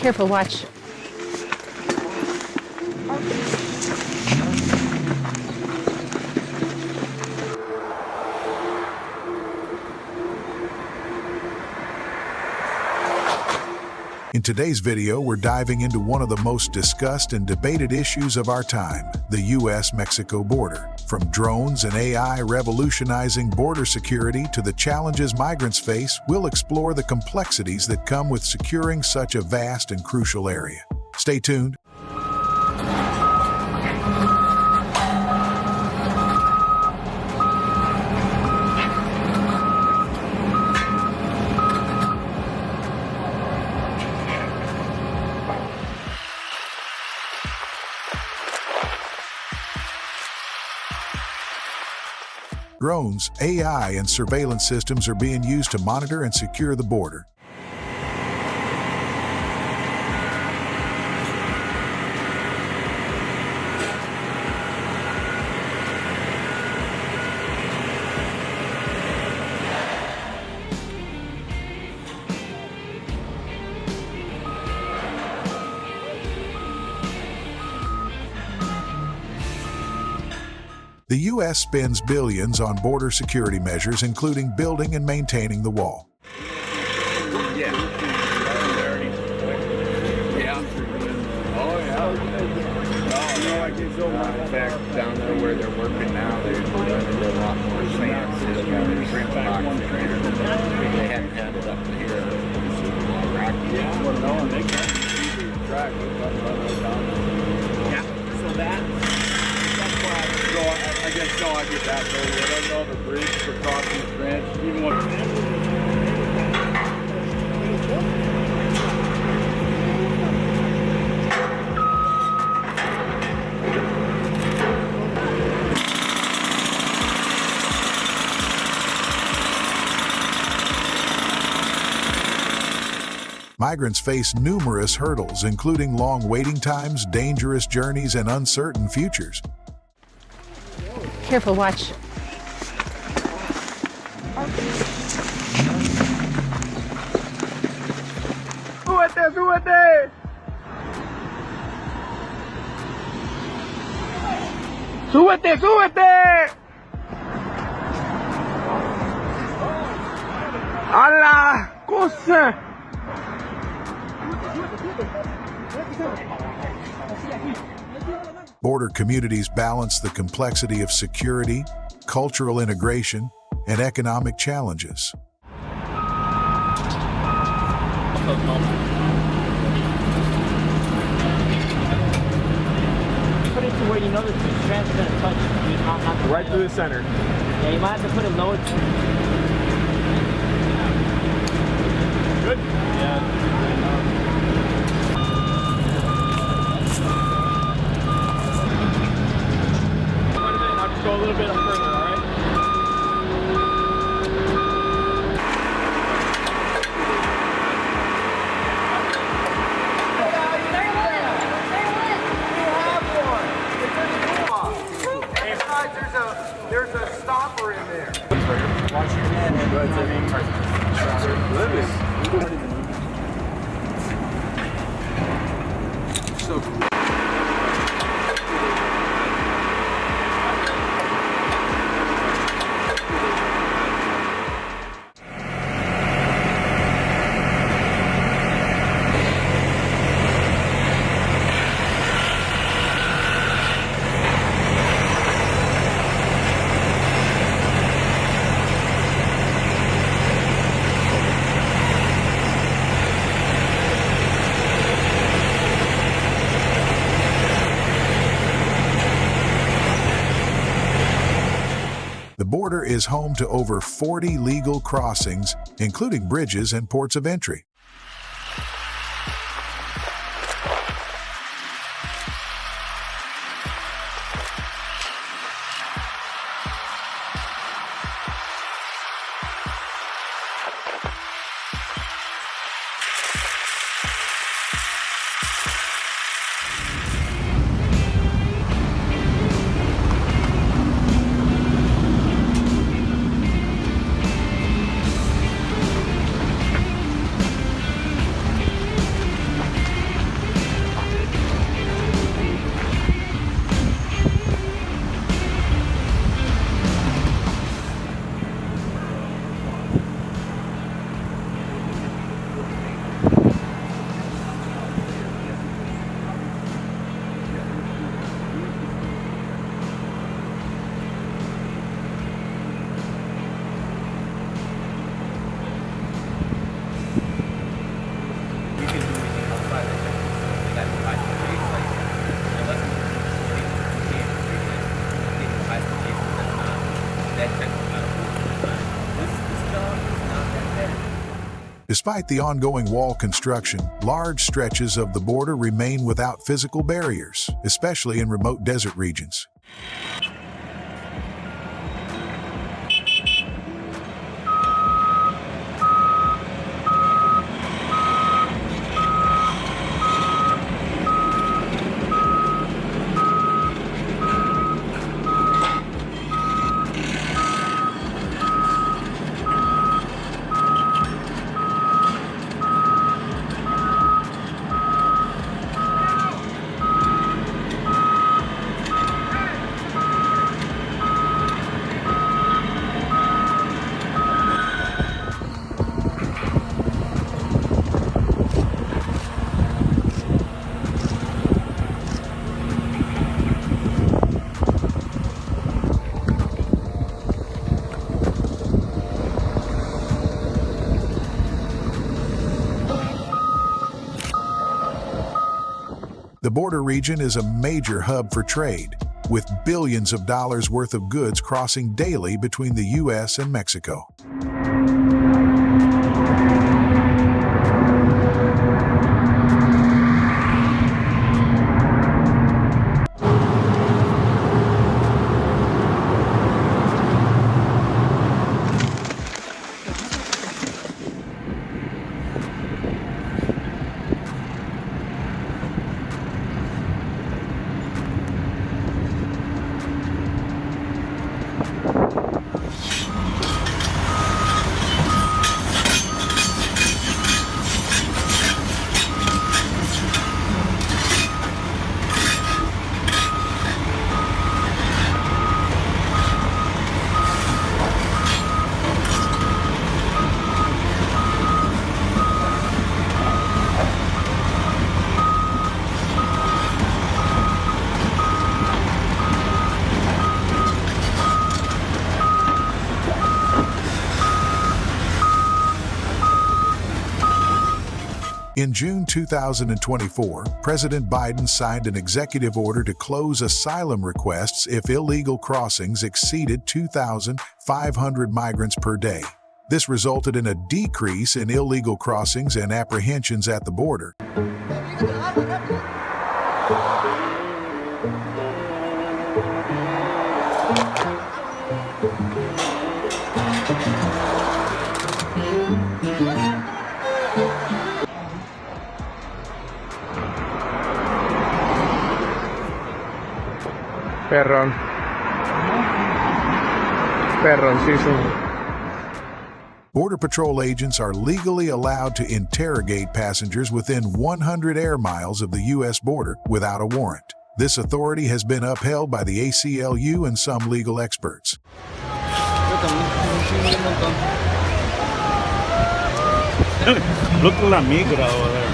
Careful, watch. In today's video, we're diving into one of the most discussed and debated issues of our time, the U.S.-Mexico border. From drones and AI revolutionizing border security to the challenges migrants face, we'll explore the complexities that come with securing such a vast and crucial area. Stay tuned. Drones, AI, and surveillance systems are being used to monitor and secure the border. The U.S. spends billions on border security measures, including building and maintaining the wall. Yeah. Oh, yeah. No, I can go back down there where they're working now. They're running a lot more sand. They hadn't had it up to here. Yeah, no, and they can't track. Yeah, so I guess no, I get that though. I don't know the bridge for crossing the trench. Even when Migrants face numerous hurdles, including long waiting times, dangerous journeys, and uncertain futures. Careful, watch. ¡Súbete, súbete! ¡Súbete, súbete! ¡A la cosa! Border communities balance the complexity of security, cultural integration, and economic challenges. Put it to where you know the strand's going to touch. Not Right through the center. Yeah, you might have to put it lower. Good? Yeah. Go a little bit further, all right? There's a stopper in there. Watch your head. So cool. The border is home to over 40 legal crossings, including bridges and ports of entry. Despite the ongoing wall construction, large stretches of the border remain without physical barriers, especially in remote desert regions. The border region is a major hub for trade, with billions of dollars worth of goods crossing daily between the U.S. and Mexico. In June 2024, President Biden signed an executive order to close asylum requests if illegal crossings exceeded 2,500 migrants per day. This resulted in a decrease in illegal crossings and apprehensions at the border. Perroncísimo. Border Patrol agents are legally allowed to interrogate passengers within 100 air miles of the U.S. border without a warrant. This authority has been upheld by the ACLU and some legal experts. Look at la migra over there.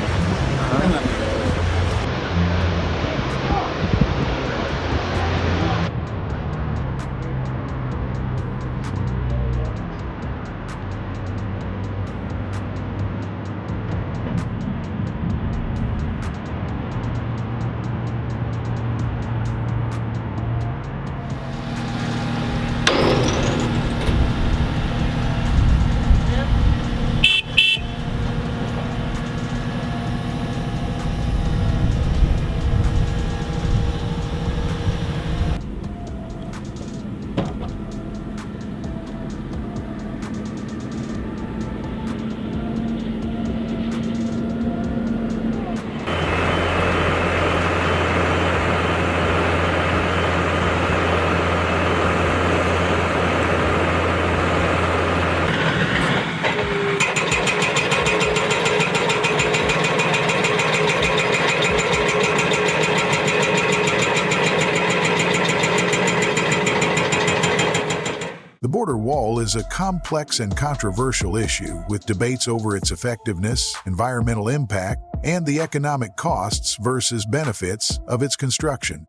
The border wall is a complex and controversial issue with debates over its effectiveness, environmental impact, and the economic costs versus benefits of its construction.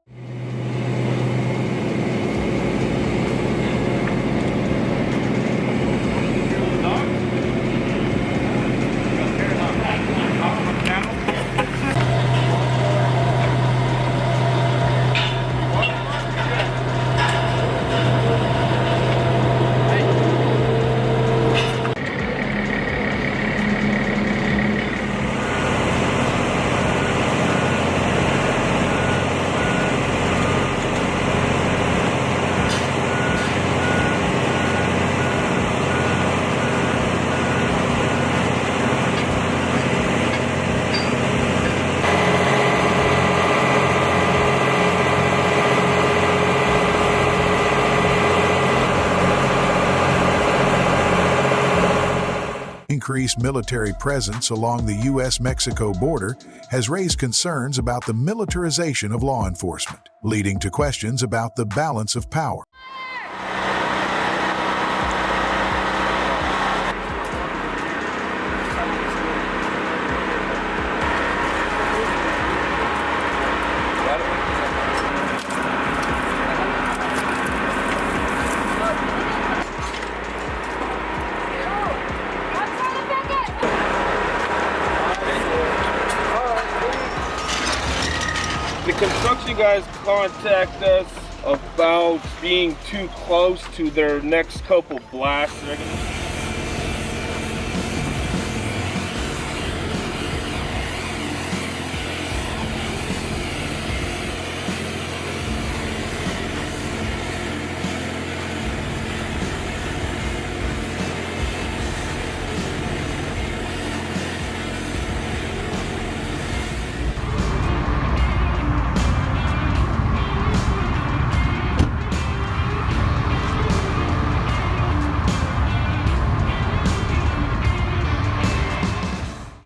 increased military presence along the U.S.-Mexico border has raised concerns about the militarization of law enforcement, leading to questions about the balance of power. The construction guys contact us about being too close to their next couple blasts.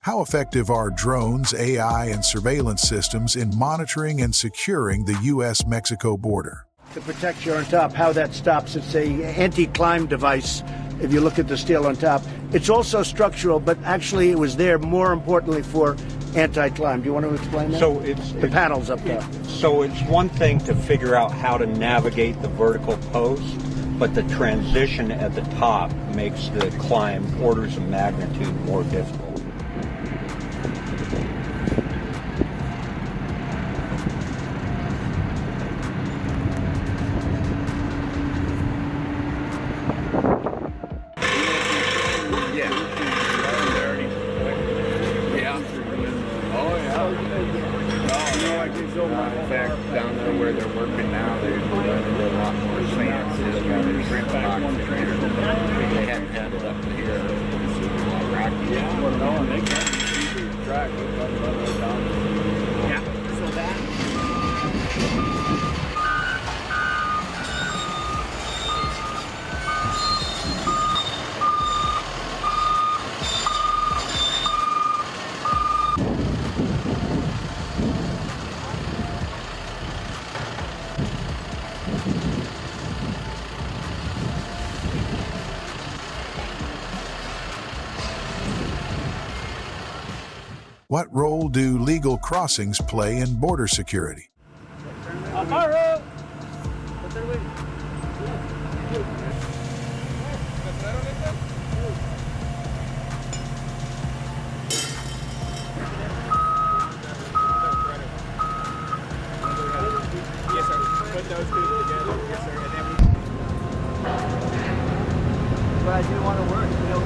How effective are drones, AI, and surveillance systems in monitoring and securing the U.S.-Mexico border? To protect you on top, how that stops, it's a anti-climb device. If you look at the steel on top, it's also structural, but actually it was there more importantly for anti-climb. Do you want to explain that? So it's the panels up top. So it's one thing to figure out how to navigate the vertical post, but the transition at the top makes the climb orders of magnitude more difficult. In fact, down there where they're working now, they're running into a lot more sand. They hadn't had it up to here. Yeah, well, no, and they can't see the track. Yeah, so that. What role do legal crossings play in border security? Yes, sir. Put those two together. Yes, sir. And then But I didn't want to work, you know.